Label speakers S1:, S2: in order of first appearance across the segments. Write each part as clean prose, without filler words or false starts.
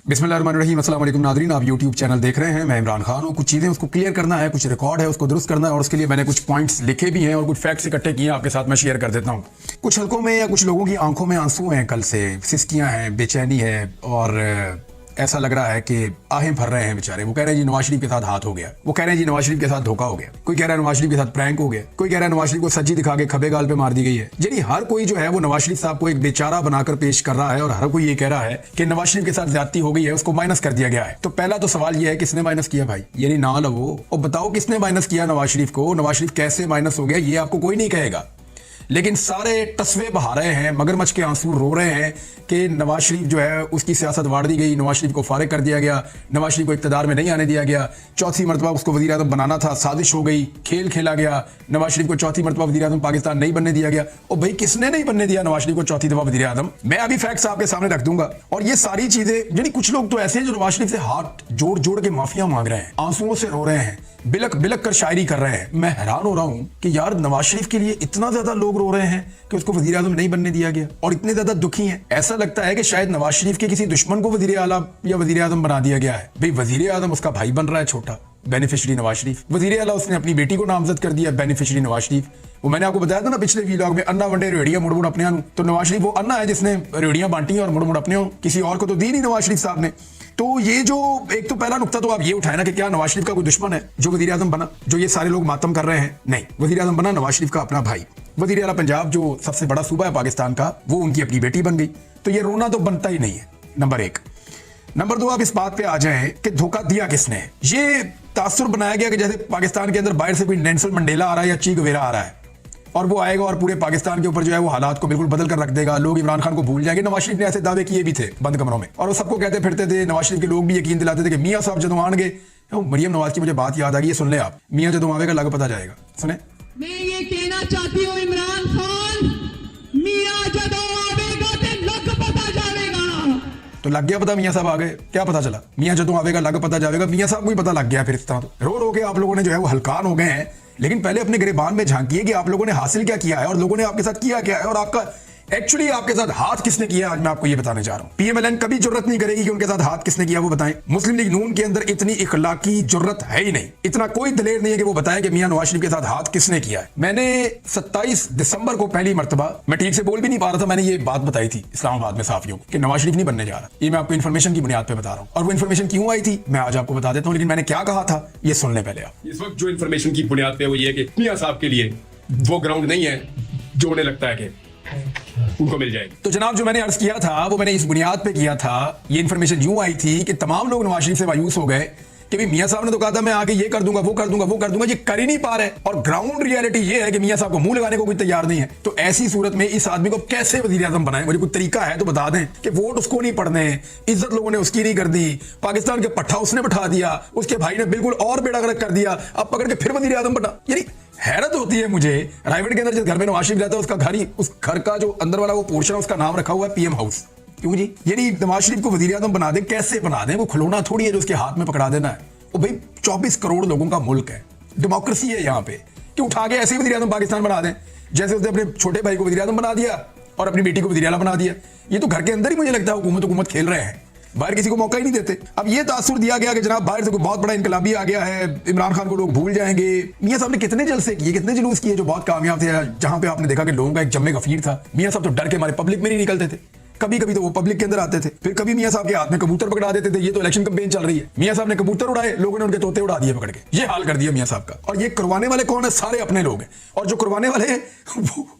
S1: बिस्मिल्लाहिर्रहमानिर्रहीम। अस्सलाम वालेकुम नाज़रीन, आप यूट्यूब चैनल देख रहे हैं। मैं इमरान खान हूँ। कुछ चीज़ें उसको क्लियर करना है, कुछ रिकॉर्ड है उसको दुरुस्त करना है, और उसके लिए मैंने कुछ पॉइंट्स लिखे भी हैं और कुछ फैक्ट्स इकट्ठे किए हैं, आपके साथ मैं शेयर कर देता हूँ। कुछ हल्कों में या कुछ लोगों की आंखों में आंसू हैं, कल से सिसकियाँ हैं, बेचैनी है, और ऐसा लग रहा है कि आहें भर रहे हैं बेचारे। वो कह रहे हैं जी नवाज शरीफ के साथ हाथ हो गया, वो कह रहे हैं जी नवाज शरीफ के साथ धोखा हो गया, कोई कह रहा है नवाज शरीफ के साथ प्रैंक हो गया, कोई कह रहा है नवाज शरीफ को सज्जी दिखा के खबे गाल पे मार दी गई है। यानी हर कोई जो है वो नवाज शरीफ साहब को एक बेचारा बनाकर पेश कर रहा है, और हर कोई ये कह रहा है कि नवाज शरीफ के साथ ज्यादती हो गई है, उसको माइनस कर दिया गया है। तो पहला तो सवाल ये है, किसने माइनस किया भाई? यानी ना लवो और बताओ किसने माइनस किया नवाज शरीफ को? नवाज शरीफ कैसे माइनस हो गया ये आपको कोई नहीं कहेगा, लेकिन सारे तस्वे बहा रहे हैं, मगरमच्छ के आंसू रो रहे हैं कि नवाज शरीफ जो है उसकी सियासत वाड़ दी गई, नवाज शरीफ को फारिग कर दिया गया, नवाज शरीफ को इक़्तिदार में नहीं आने दिया गया, चौथी मरतबा उसको वज़ीर आज़म बनाना था, साजिश हो गई, खेल खेला गया, नवाज शरीफ को चौथी मरतबा वज़ीर आज़म पाकिस्तान नहीं बनने दिया गया। और भाई किसने नहीं बनने दिया नवाज शरीफ को चौथी दफा वज़ीर आज़म? मैं अभी फैक्ट्स आपके सामने रख दूंगा। और ये सारी चीजें, यानी कुछ लोग तो ऐसे हैं जो नवाज शरीफ से हाथ जोड़ जोड़ के माफिया मांग रहे हैं, आंसुओं से रो रहे हैं, बिलक बिलक कर शायरी कर रहे हैं। मैं हैरान हो रहा हूं कि यार नवाज शरीफ के लिए इतना ज्यादा लोग रो रहे हैं कि उसको वज़ीर आज़म नहीं बनने दिया गया, और इतने ज्यादा दुखी हैं। ऐसा लगता है कि शायद नवाज शरीफ के किसी दुश्मन को वज़ीर आला या वज़ीर आज़म बना दिया गया है। भाई वज़ीर आज़म उसका भाई बन रहा है छोटा, बेनिफिशियरी नवाज शरीफ। वज़ीर आला उसने अपनी बेटी को नामजद कर दिया, बेनिफिशियरी नवाज शरीफ। वो मैंने आपको बताया था ना पिछले व्लॉग में, अन्ना वंडे रेडिया मुड़ मुड़ अपने। तो नवाज शरीफ वो अन्ना है जिसने रेडियां बांटी और मुड़ मुड़ अपने, किसी और को तो दी नहीं नवाज शरीफ साहब ने। तो ये जो एक तो पहला नुकता तो आप ये उठाए ना कि क्या नवाज शरीफ का कोई दुश्मन है जो वज़ीर आज़म बना, जो ये सारे लोग मातम कर रहे हैं? नहीं, वज़ीर आज़म बना नवाज शरीफ का अपना भाई। वज़ीर आला पंजाब जो सबसे बड़ा सूबा है पाकिस्तान का, वो उनकी अपनी बेटी बन गई। तो ये रोना तो बनता ही नहीं है, नंबर एक। नंबर दो, आप इस बात पे आ जाएं कि धोखा दिया किसने। ये तासुर बनाया गया कि जैसे पाकिस्तान के अंदर बाहर से कोई नेल्सन मंडेला आ रहा है या ची गुवेरा आ रहा है, और वो आएगा और पूरे पाकिस्तान के ऊपर जो है वो हालात को बिल्कुल बदल कर रख देगा। लोग इमरान खान को भूल जाएंगे। नवाज शरीफ ने ऐसे दावे किए भी थे बंद कमरों में, और वो सबको कहते फिरते थे। नवाज शरीफ के लोग भी यकीन दिलाते थे कि मियाँ साहब जदों आएंगे। मरियम नवाज की मुझे बात याद आ गई, ये सुन ले आप। मियाँ जदों आवेगा लग पता जाएगा। सुने,
S2: मैं ये कहना चाहती हूँ इमरान खान, मियाँ जदों आवेगा ते लग पता जाएगा।
S1: तो लग गया पता, मियाँ साहब आ गए। क्या पता चला? मियाँ जदों आवेगा लग पता जाएगा। मियाँ साहब को ही पता लग गया। फिर इस तरह तो रो रो के आप लोगों ने जो है वो हलकान हो गए हैं। लेकिन पहले अपने गिरेबान में झांकिए कि आप लोगों ने हासिल क्या किया है, और लोगों ने आपके साथ किया क्या है, और आपका एक्चुअली आपके साथ हाथ किसने किया। आज मैं आपको ये बताने जा रहा हूं। पीएमएलएन कभी जुर्रत नहीं करेगी कि उनके साथ हाथ किसने किया वो बताएं। मुस्लिम लीग नून के अंदर इतनी इखलाकी जुर्रत है ही नहीं, इतना कोई दलेर नहीं है कि वो बताएं कि मियां नवाज शरीफ के साथ हाथ किसने किया है। मैंने 27 दिसंबर को पहली मरतबा, मैं ठीक से बोल भी नहीं पा रहा था, मैंने ये बात बताई थी इस्लामाबाद में साफियों कि नवाज शरीफ नहीं बनने जा रहा। ये मैं आपको इन्फॉर्मेशन की बुनियाद पर बता रहा हूँ, और वो इन्फॉर्मेशन क्यों आई थी मैं आज आपको बता देता हूँ। लेकिन मैंने क्या कहा था ये सुन ले पहले आप।
S3: इस वक्त जो इन्फॉर्मेशन की बुनियाद पे वो ये है कि मियां साहब के लिए वो ग्राउंड नहीं है जो उन्हें लगता है कि उनको मिल जाएगी।
S1: तो जनाब जो मैंने अर्ज किया था वो मैंने इस बुनियाद पे किया था। ये इन्फॉर्मेशन यूं आई थी कि तमाम लोग नवाज शरीफ से मायूस हो गए कि भाई मियां साहब ने तो कहा था मैं आगे ये कर दूंगा, वो कर दूंगा, वो कर दूंगा, ये कर ही नहीं पा रहे। और ग्राउंड रियलिटी ये है कि मियां साहब को मुंह लगाने को कोई तैयार नहीं है। तो ऐसी सूरत में इस आदमी को कैसे वज़ीर आज़म बनाए? मुझे कोई तरीका है तो बता दें कि वोट उसको नहीं पड़ने, इज्जत लोगों ने उसकी नहीं कर दी, पाकिस्तान के पट्ठा उसने बैठा दिया, उसके भाई ने बिल्कुल और बेड़ा गर्क कर दिया, अब पकड़ के फिर वज़ीर आज़म बना। यानी हैरत होती है मुझे। रायगढ़ के अंदर जिस घर में नवाज शरीफ रहता है उसका घर ही, उस घर का जो अंदर वाला वो पोर्शन है उसका नाम रखा हुआ है पीएम हाउस। क्यों जी? यानी नवाज शरीफ को वज़ीर आज़म बना दें, कैसे बना दें? वो खिलौना थोड़ी है जो उसके हाथ में पकड़ा देना है। वो भाई 24 करोड़ लोगों का मुल्क है, डेमोक्रेसी है यहाँ पे, कि उठा के ऐसे ही वज़ीर आज़म पाकिस्तान बना दें जैसे उसने अपने छोटे भाई को वज़ीर आज़म बना दिया और अपनी बेटी को वज़ीर आला बना दिया। ये तो घर के अंदर ही मुझे लगता है हुकूमत खेल रहे हैं, बाहर किसी को मौका ही नहीं देते। अब ये तासुर दिया गया कि जनाब बाहर से कोई बहुत बड़ा इनकलाबी आ गया है, इमरान खान को लोग भूल जाएंगे। मियां साहब ने कितने जलसे किए, कितने जुलूस किए जो बहुत कामयाब थे, जहां पे आपने देखा कि लोगों का एक जम्मे गफीर था। मियां साहब तो डर के मारे पब्लिक में नहीं निकलते थे। कभी कभी तो वो पब्लिक के अंदर आते थे, फिर कभी मियां साहब के हाथ में कबूतर पकड़ा देते थे। ये तो इलेक्शन कैंपेन चल रही है, मियां साहब ने कबूतर उड़ाए, लोगों ने उनके तोते उड़ा दिए पकड़ के। ये हाल कर दिया मियां साहब का। और ये करवाने वाले कौन है? सारे अपने लोग हैं, और जो करवाने वाले हैं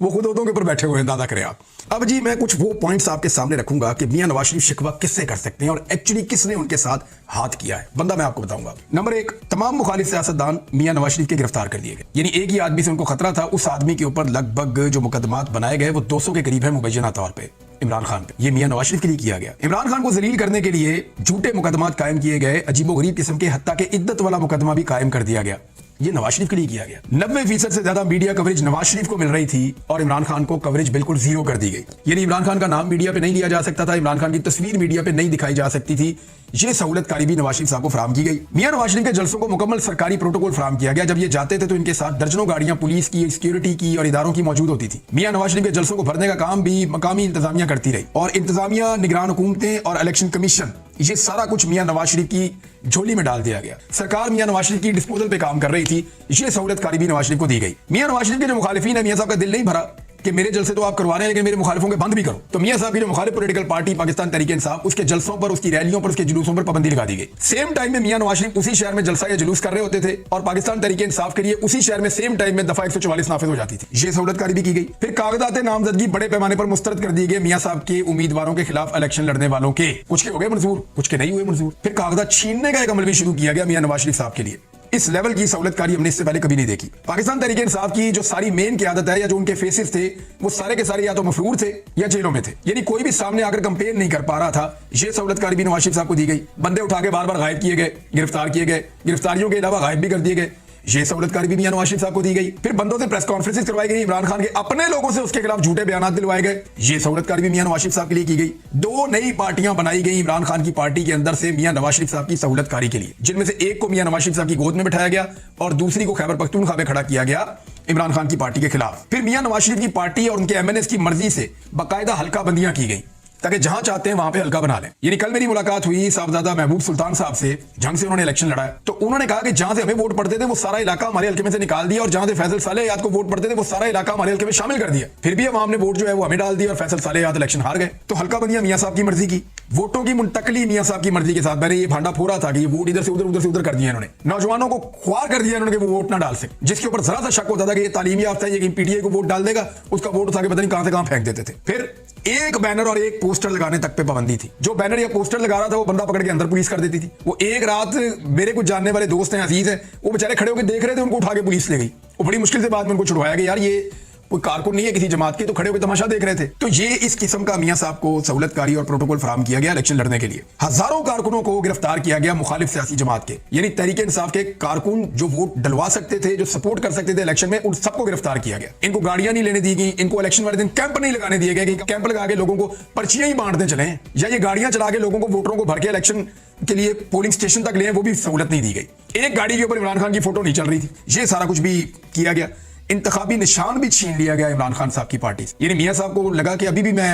S1: वो खुद औरतों के ऊपर बैठे हुए हैं, दादा करें आप। अब जी मैं कुछ वो पॉइंट्स आपके सामने रखूंगा कि मियां नवाज शरीफ शिकवा किससे कर सकते हैं और एक्चुअली किसने उनके साथ हाथ किया है। बंदा मैं आपको बताऊंगा। नंबर एक, तमाम मुखालिफ सियासतदान मियां नवाज शरीफ के गिरफ्तार कर दिए गए। यानी एक ही आदमी से उनको खतरा था। उस आदमी के ऊपर लगभग जो मुकदमात बनाए गए वो 200 के करीब है मुबैना तौर पर इमरान खान पे। ये मियां नवाज शरीफ के लिए किया गया। इमरान खान को जलील करने के लिए झूठे मुकदमात कायम किए गए, अजीबोगरीब किस्म के, हत्ता के इद्दत वाला मुकदमा भी कायम कर दिया गया। ये नवाज शरीफ के लिए किया गया। 90% से ज्यादा मीडिया कवरेज नवाज शरीफ को मिल रही थी और इमरान खान को कवरेज बिल्कुल जीरो कर दी गई। यानी इमरान खान का नाम मीडिया पे नहीं लिया जा सकता था, इमरान खान की तस्वीर मीडिया पे नहीं दिखाई जा सकती थी, ये सहूलतकारी भी नवाज शरीफ साहब को फराम की गई। मियां नवाज शरीफ के जलसों को मुकम्मल सरकारी प्रोटोकॉल फराम किया गया। जब ये जाते थे तो इनके साथ दर्जनों गाड़ियां पुलिस की, सिक्योरिटी की और इदारों की मौजूद होती थी। मियां नवाज शरीफ के जलसों को भरने का काम भी मकामी इंतजामिया करती रही और इंतजामिया, निगरान हुकूमतें और इलेक्शन कमीशन, ये सारा कुछ मियां नवाज शरीफ की झोली में डाल दिया गया। सरकार मियां नवाज शरीफ की डिस्पोजल पे काम कर रही थी। ये सहूलतकारी भी नवाज शरीफ को दी गई। मियां नवाज शरीफ के जो मुखालिफिन है, मियां साहब का दिल नहीं भरा कि मेरे जलसे तो आप करवा रहे हैं लेकिन मेरे मुखालिफों के बंद भी करो। तो मियां साहब की जो मुखालिफ पॉलिटिकल पार्टी पाकिस्तान तहरीक इंसाफ, उसके जलसों पर, उसकी रैलियों पर, उसके जुलूसों पर पाबंदी लगा दी गई। सेम टाइम में मियां नवाज शरीफ उसी शहर में जलसा या जुलूस कर रहे होते थे और पाकिस्तान तहरीक इंसाफ के लिए उसी शहर में सेम टाइम में दफा 144 नाफिज हो जाती थी। ये सहूलतकारी भी की गई। फिर कागजात नामजदगी बड़े पैमाने पर मुस्तरद कर दिए गए मियां साहब के उम्मीदवारों के खिलाफ इलेक्शन लड़ने वालों के। कुछ के हो गए मंजूर, कुछ के नहीं हुए मंजूर। फिर कागजात छीनने का एक अमल भी शुरू किया गया मियां नवाज शरीफ साहब के लिए। इस लेवल की सहूलतकारी हमने इससे पहले कभी नहीं देखी। पाकिस्तान तहरीक इंसाफ की जो सारी मेन क़यादत है या जो उनके फेसेस थे, वो सारे के सारे या तो मफरूर थे या जेलों में थे, यानी कोई भी सामने आकर कंपेन नहीं कर पा रहा था। ये सहूलतकारी भी नवाज शरीफ साहब को दी गई। बंदे उठा के बार बार गायब किए गए, गिरफ्तार किए गए, गिरफ्तारियों के अलावा गायब भी कर दिए गए। ये सहूलतकारी भी मियां नवाज शरीफ साहब को दी गई। फिर बंदों से प्रेस कॉन्फ्रेंसेस करवाई गई, इमरान खान के अपने लोगों से उसके खिलाफ झूठे बयान दिलवाए गए। ये सहूलतकारी भी मियां नवाज शरीफ साहब के लिए की गई। 2 नई पार्टियां बनाई गई इमरान खान की पार्टी के अंदर से मियां नवाज शरीफ साहब की सहूलतकारी के लिए, जिनमें से एक को मियां नवाज शरीफ साहब की गोद में बिठाया गया और दूसरी को खैबर पख्तूनख्वा में खड़ा किया गया इमरान खान की पार्टी के खिलाफ। फिर मियां नवाज शरीफ की पार्टी और उनके एमएनएस की मर्जी से बाकायदा हल्का बंदियां की गई ताकि जहां चाहते हैं वहां पे हल्का बना लें। यानी कल मेरी मुलाकात हुई साहबजादा महबूब सुल्तान साहब से, जंग से उन्होंने इलेक्शन लड़ा है, तो उन्होंने कहा कि जहां से हमें वोट पड़ते थे वो सारा इलाका हमारे हल्के में से निकाल दिया और जहां से फैसल सालेहात को वोट पड़ते थे वो सारा इलाका हमारे हल्के में शामिल कर दिया। फिर भी अवाम ने वोट जो है वो हमें डाल दिया और फैसल सालेहात इलेक्शन हार गए। तो हल्का बंदियां मियां साहब की मर्जी की, वोटों की मुंतकली मियां साहब की मर्जी के साथ। मैंने ये भांडा फोड़ा था कि ये वोट इधर से उधर कर दिया इन्होंने, नौजवानों को ख्वार कर दिया इन्होंने कि वो वोट ना डाल सके। जिसके ऊपर जरा सा शक होता था कि ये तालीमी याफ्ता है, ये पीटीआई को वोट डाल देगा, उसका वोट उठा के पता नहीं कहां से कहां फेंक देते थे। फिर एक बैनर और एक पोस्टर लगाने तक पे पाबंदी थी। जो बैनर या पोस्टर लगा रहा था वो बंदा पकड़ के अंदर पुलिस कर देती थी। वो एक रात मेरे कुछ जानने वाले दोस्त हैं, अजीज हैं, वो बेचारे खड़े होकर देख रहे थे, उनको उठा के पुलिस ले गई। वो बड़ी मुश्किल से बाद में उनको छुड़वाया कि यार ये कोई कारकुन नहीं है किसी जमात के, तो खड़े होकर तमाशा देख रहे थे। तो ये इस किस्म का मियां साहब को सहूलतकारी और प्रोटोकॉल फराम किया गया इलेक्शन लड़ने के लिए। हजारों कारकुनों को गिरफ्तार किया गया मुखालिफ सियासी जमात के, यानी तहरीक इंसाफ के कारकुन जो वोट डलवा सकते थे, जो सपोर्ट कर सकते थे इलेक्शन में, उन सबको गिरफ्तार किया गया। इनको गाड़ियां नहीं लेने दी गई, इनको इलेक्शन वाले दिन कैंप नहीं लगाने दिए गए कि कैंप लगा के लोगों को पर्चियां ही बांटते चले, या ये गाड़ियां चला के लोगों को, वोटरों को भर के इलेक्शन के लिए पोलिंग स्टेशन तक ले, वो भी सहूलत नहीं दी गई। एक गाड़ी के ऊपर इमरान खान की फोटो नहीं चल रही थी। ये सारा कुछ भी किया गया। इंतखाबी निशान भी छीन लिया गया इमरान खान साहब की पार्टी से। यानी मियां साहब को लगा कि अभी भी मैं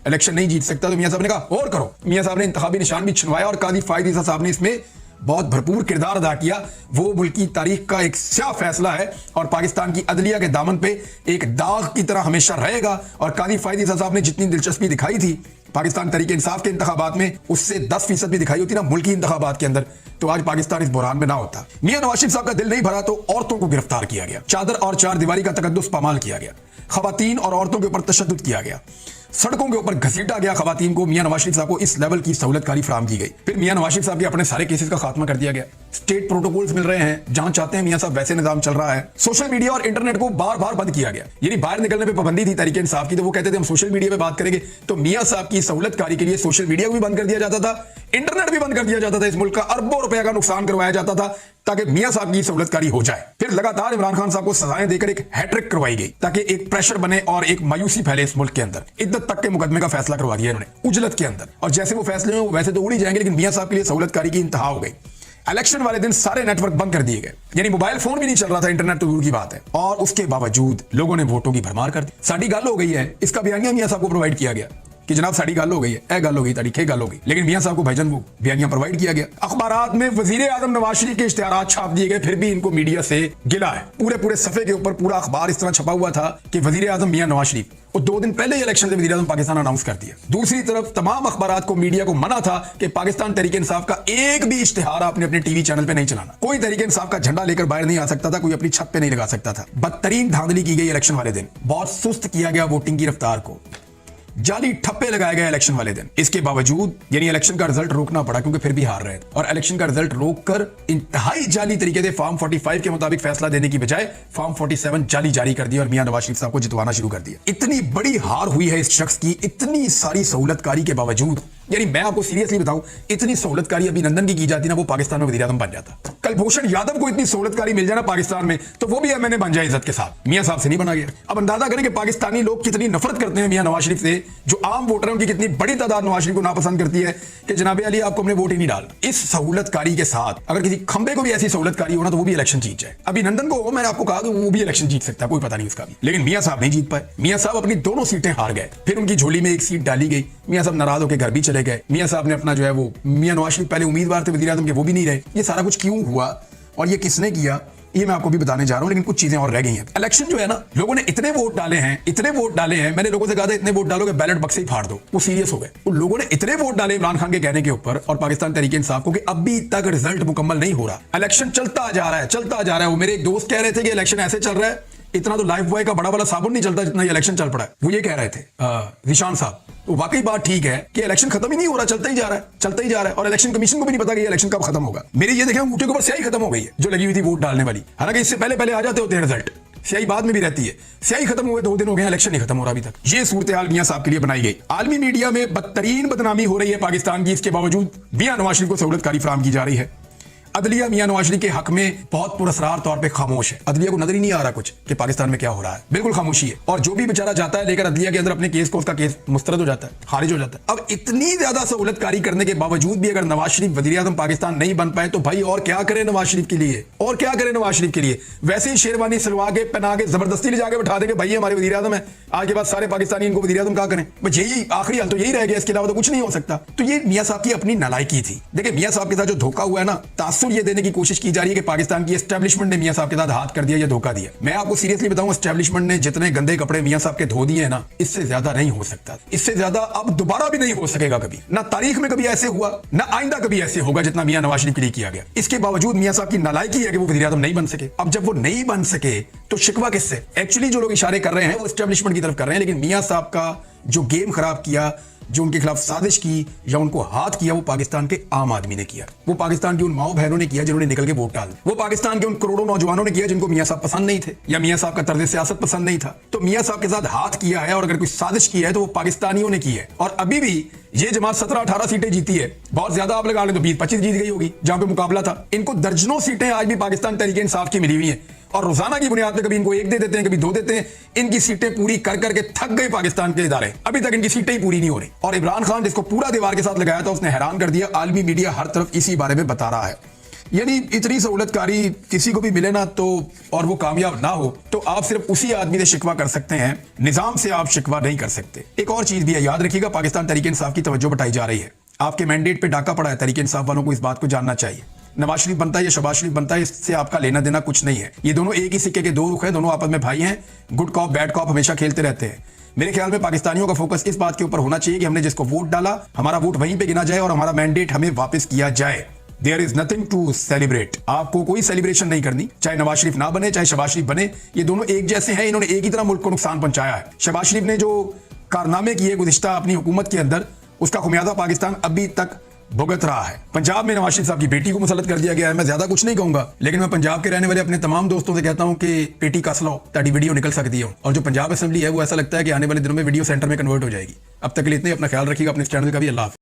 S1: इलेक्शन नहीं जीत सकता, तो मियां साहब ने कहा और करो। मियां साहब ने इंतखाबी निशान भी छिनवाया और काजी फायद ईसा साहब ने इसमें बहुत भरपूर किरदार अदा किया। वो मुल्क की तारीख का एक स्याह फैसला है और पाकिस्तान की अदलिया के दामन पे एक दाग की तरह हमेशा रहेगा। और काजी फायद ईसा साहब ने जितनी दिलचस्पी दिखाई थी पाकिस्तान तहरीक इंसाफ के इंतखाबात में, उससे 10% भी दिखाई होती ना मुल्की इंतखाबात के अंदर, तो आज पाकिस्तान इस बुरहान में ना होता। मियां नवाज शरीफ साहब का दिल नहीं भरा तो औरतों को गिरफ्तार किया गया, चादर और चार दीवारी का तकद्दुस पामाल किया गया, खवातीन और औरतों के ऊपर तशद्दुद किया गया, सड़कों के ऊपर घसीटा गया खवातीन को। मियां नवाज शरीफ साहब को इस लेवल की सहूलतकारी फराम की गई। फिर मियां नवाज शरीफ साहब के अपने सारे केसेस का खात्मा कर दिया गया। स्टेट प्रोटोकॉल्स मिल रहे हैं, जहां चाहते हैं मियां साहब वैसे निजाम चल रहा है। सोशल मीडिया और इंटरनेट को बार बार बंद किया गया, यानी बाहर निकलने पे पाबंदी थी तहरीक इंसाफ की, तो वो कहते थे हम सोशल मीडिया पे बात करेंगे। तो मियां साहब की सहूलतकारी के लिए सोशल मीडिया को भी बंद कर दिया जाता था, इंटरनेट भी बंद कर दिया जाता था। इस मुल्क का अरबों रुपए का नुकसान करवाया जाता था ताकि मियां साहब की सहूलतकारी हो जाए। फिर लगातार इमरान खान साहब को सजाएं देकर एक हैट्रिक करवाई गई ताकि एक प्रेशर बने और एक मायूसी फैले इस मुल्क के अंदर। इद्दत तक के मुकदमे का फैसला करवा दिया इन्होंने उजलत के अंदर, और जैसे वो फैसले हो वैसे तो उड़ ही जाएंगे, लेकिन मियां साहब के लिए सहूलतकारी की इंतहा हो गई। इलेक्शन वाले दिन सारे नेटवर्क बंद कर दिए गए, यानी मोबाइल फोन भी नहीं चल रहा था, इंटरनेट तो दूर की बात है। और उसके बावजूद लोगों ने वोटों की भरमार कर दी। साड़ी गल हो गई है, इसका बयानिया मियां साहब को प्रोवाइड किया गया कि जनाब साड़ी गल हो गई है, ए गल हो गई, तारीखे गल हो गई, लेकिन मियां साहब को भाईजान वो बयानिया प्रोवाइड किया गया। अखबारात में वजीर आजम नवाज शरीफ के इश्तिहारात छाप दिए गए, फिर भी इनको मीडिया से गिला है। पूरे सफे के ऊपर पूरा अखबार इस तरह छपा हुआ था कि वजीर आजम मियां नवाज शरीफ, और 2 दिन पहले इलेक्शन से वजीर आजम पाकिस्तान अनाउंस कर दिया। दूसरी तरफ तमाम अखबारात को, मीडिया को मना था कि पाकिस्तान तहरीक इंसाफ का एक भी इश्तिहार आपने अपने टीवी चैनल पे नहीं चलाना। कोई तहरीक इंसाफ का झंडा लेकर बाहर नहीं आ सकता था, कोई अपनी छत पे नहीं लगा सकता था। बदतरीन धांधली की गई इलेक्शन वाले दिन, बहुत सुस्त किया गया वोटिंग की रफ्तार को, जाली ठप्पे लगाए गए इलेक्शन वाले दिन। इसके बावजूद यानी इलेक्शन का रिजल्ट रोकना पड़ा क्योंकि फिर भी हार रहे थे, और इलेक्शन का रिजल्ट रोककर इंतहाई जाली तरीके से फॉर्म 45 के मुताबिक फैसला देने की बजाय फॉर्म 47 जाली जारी कर दिया और मियां नवाज शरीफ साहब को जितवाना शुरू कर दिया। इतनी बड़ी हार हुई है इस शख्स की, इतनी सारी सहूलतकारी के बावजूद यानी मैं आपको सीरियसली बताऊं, इतनी सहूलतकारी अभिनंदन की जाती ना, वो पाकिस्तान में वज़ीर-ए-आज़म बन जाता। कलभूषण यादव को इतनी सहूलतकारी मिल जाए ना पाकिस्तान में, तो वो भी एमएनए बन जाए इज्जत के साथ। मियां साहब से नहीं बना गया। अब अंदाजा करें कि पाकिस्तानी लोग कितनी नफरत करते हैं मियां नवाज शरीफ से, जो आम वोटर है उनकी कितनी बड़ी तादाद नवाज शरीफ को नापसंद करती है कि जनाबे अली आपको अपने वोट ही नहीं डाल। इस सहूलतकारी के साथ अगर किसी खंबे को भी ऐसी सहूलतकारी होना तो वो भी इलेक्शन जीत जाए। अभिनंदन को मैंने आपको कहा कि वो भी इलेक्शन जीत सकता है, कोई पता नहीं उसका भी, लेकिन मियां साहब नहीं जीत पाए। मियां साहब अपनी दोनों सीटें हार गए, फिर उनकी झोली में एक सीट डाली गई, मियां साहब नाराज होकर घर भी चले गए। मियां साहब ने अपना जो है वो, मियां नवाज शरीफ पहले उम्मीदवार थे वज़ीर-ए-आज़म के, वो भी नहीं रहे। ये सारा कुछ क्यों हुआ और ये किसने किया, ये मैं आपको भी बताने जा रहा हूं, लेकिन कुछ चीजें और रह गई हैं। इलेक्शन जो है ना, लोगों ने इतने वोट डाले हैं, मैंने लोगों से कहा था इतने वोट डालो कि बैलेट बक्से ही फाड़ दो, वो सीरियस हो गए। उन लोगों ने इतने वोट डाले इमरान खान के कहने के ऊपर और पाकिस्तान तहरीक इंसाफ को कि अभी तक रिजल्ट मुकम्मल नहीं हो रहा, इलेक्शन चलता जा रहा है। वो मेरे एक दोस्त कह रहे थे कि इलेक्शन ऐसे चल रहा है, इतना तो लाइफ बॉय का बड़ा वाला साबुन नहीं चलता जितना ये इलेक्शन चल पड़ा है। वो ये कह रहे थे निशान साहब। तो वाकई बात ठीक है कि इलेक्शन खत्म ही नहीं हो रहा, चलता ही जा रहा है और इलेक्शन कमीशन को भी नहीं पता कि ये इलेक्शन कब खत्म होगा। मेरी ये देखें अंगूठे के ऊपर स्याही खत्म हो गई है जो लगी हुई थी वोट डालने वाली, हालांकि इससे पहले आ जाते होते हैं रिजल्ट, स्याही बाद में भी रहती है। स्याही खत्म हुए 2 दिन हो गए, इलेक्शन नहीं खत्म हो रहा अभी तक। ये सूरत हाल मियां साहब के लिए बनाई गई। आलमी मीडिया में बदतरीन बदनामी हो रही है पाकिस्तान की, इसके बावजूद मियां नवाज शरीफ को सहूलतकारी फराहम की जा रही है। अदलिया मियां नवाज शरीफ के हक में बहुत पुरस्कार तौर पे खामोश है। अदलिया को नजर ही नहीं आ रहा कुछ कि पाकिस्तान में क्या हो रहा है, बिल्कुल खामोशी है। और जो भी बेचारा जाता है लेकर अदलिया के अंदर अपने केस को, उसका केस मुस्तरद हो जाता है, खारिज हो जाता है। अब इतनी ज्यादा सहूलतकारी करने के बावजूद भी अगर नवाज शरीफ वज़ीर-ए-आज़म पाकिस्तान नहीं बन पाए तो भाई और क्या करे नवाज शरीफ के लिए, वैसे ही शेरवानी सिलवा के पहना के जबरदस्ती ले जाके बैठा देंगे, भाई हमारे वज़ीर-ए-आज़म है, आज के बाद सारे पाकिस्तानी इनको वज़ीर-ए-आज़म क्या करें, बस यही आखिरी हाल तो यही रह गया, इसके अलावा तो कुछ नहीं हो सकता। तो ये मियां साहब की अपनी नालायकी थी। देखिए मियां साहब के साथ जो धोखा हुआ है ना, तासुर ये देने की कोशिश की जा रही है कि पाकिस्तान की एस्टेब्लिशमेंट ने मियां साहब के साथ हाथ कर दिया या धोखा दिया। मैं आपको सीरियसली बताऊं, एस्टेब्लिशमेंट ने जितने गंदे कपड़े मियां साहब के धो दिए हैं ना, इससे ज्यादा नहीं हो सकता, इससे ज्यादा अब दोबारा भी नहीं हो सकेगा कभी, ना तारीख में कभी ऐसे हुआ, ना आइंदा कभी ऐसे होगा जितना मियां नवाज शरीफ के लिए किया गया। इसके बावजूद मियां साहब की नालायकी है कि वो वज़ीर-ए-आज़म नहीं बन सके। अब जब वो नहीं बन सके तो शिकवा किससे? एक्चुअली जो लोग इशारे कर रहे हैं वो एस्टेब्लिशमेंट की तरफ कर रहे हैं, लेकिन मियां साहब का जो गेम खराब किया, जो उनके खिलाफ साजिश की या उनको हाथ किया, वो पाकिस्तान के आम आदमी ने किया। वो पाकिस्तान की उन माओ बहनों ने किया जिन्होंने निकल के वोट डाल, वो पाकिस्तान के उन करोड़ों नौजवानों ने किया जिनको मियां साहब पसंद नहीं थे या मियां साहब का तर्ज सियासत पसंद नहीं था। तो मियां साहब के साथ हाथ किया है और अगर कोई साजिश की है तो वो पाकिस्तानियों ने की है। और अभी भी ये जमात 17-18 सीटें जीती है, बहुत ज्यादा आप लगा लें तो 20-25 जीत गई होगी जहां पे मुकाबला था। इनको दर्जनों सीटें आज भी पाकिस्तान तहरीक इंसाफ की मिली हुई हैं और रोजाना की बुनियाद पे कभी इनको 1 दे देते हैं, कभी 2 देते हैं। इनकी सीटें पूरी कर करके थक गए पाकिस्तान के इदारे, अभी तक इनकी सीटें ही पूरी नहीं हो रही। और इमरान खान जिसको पूरा दीवार के साथ लगाया था उसने हैरान कर दिया। आलमी मीडिया हर तरफ इसी बारे में बता रहा है। यानी इतनी सहूलतकारी किसी को भी मिले ना तो, और वो कामयाब ना हो तो आप सिर्फ उसी आदमी से शिकवा कर सकते हैं, निजाम से आप शिकवा नहीं कर सकते। एक और चीज भी है, याद रखिएगा, पाकिस्तान तहरीक इंसाफ की तवज्जो बटाई जा रही है। आपके मैंडेट पे डाका पड़ा है, तहरीक इंसाफ वालों को इस बात को जानना चाहिए। नवाज शरीफ बनता है या शहबाज शरीफ बनता है, इससे आपका लेना देना कुछ नहीं है। ये दोनों एक ही सिक्के के 2 रुख हैं, दोनों आपस में भाई हैं। गुड कॉप बैड कॉप हमेशा खेलते रहते हैं। मेरे ख्याल में पाकिस्तानियों का फोकस इस बात के ऊपर होना चाहिए कि हमने जिसको वोट डाला, हमारा वोट वहीं पे गिना जाए और हमारा मैंडेट हमें वापस किया जाए। There is nothing to celebrate. आपको कोई सेलिब्रेशन नहीं करनी, चाहे नवाज शरीफ ना बने चाहे शहबाज शरीफ बने, ये दोनों एक जैसे हैं। इन्होंने एक ही तरह मुल्क को नुकसान पहुंचाया है। शहबाज शरीफ ने जो कारनामे किए गुज़िश्ता अपनी हुकूमत के अंदर, उसका खुमियाजा पाकिस्तान अभी तक भुगत रहा है। पंजाब में नवाज शरीफ साहब की बेटी को मुसल्लत कर दिया गया है। मैं ज्यादा कुछ नहीं कहूंगा, लेकिन मैं पंजाब के रहने वाले अपने तमाम दोस्तों से कहता हूं कि पेटी कस लो ताकि वीडियो निकल सकती हो। और जो पंजाब असेंबली है वो ऐसा लगता है कि आने वाले दिनों में वीडियो सेंटर में कन्वर्ट हो जाएगी। अब तक के लिए इतने, अपना ख्याल रखिएगा, अपने चैनल का भी। अल्लाह हाफ़िज़।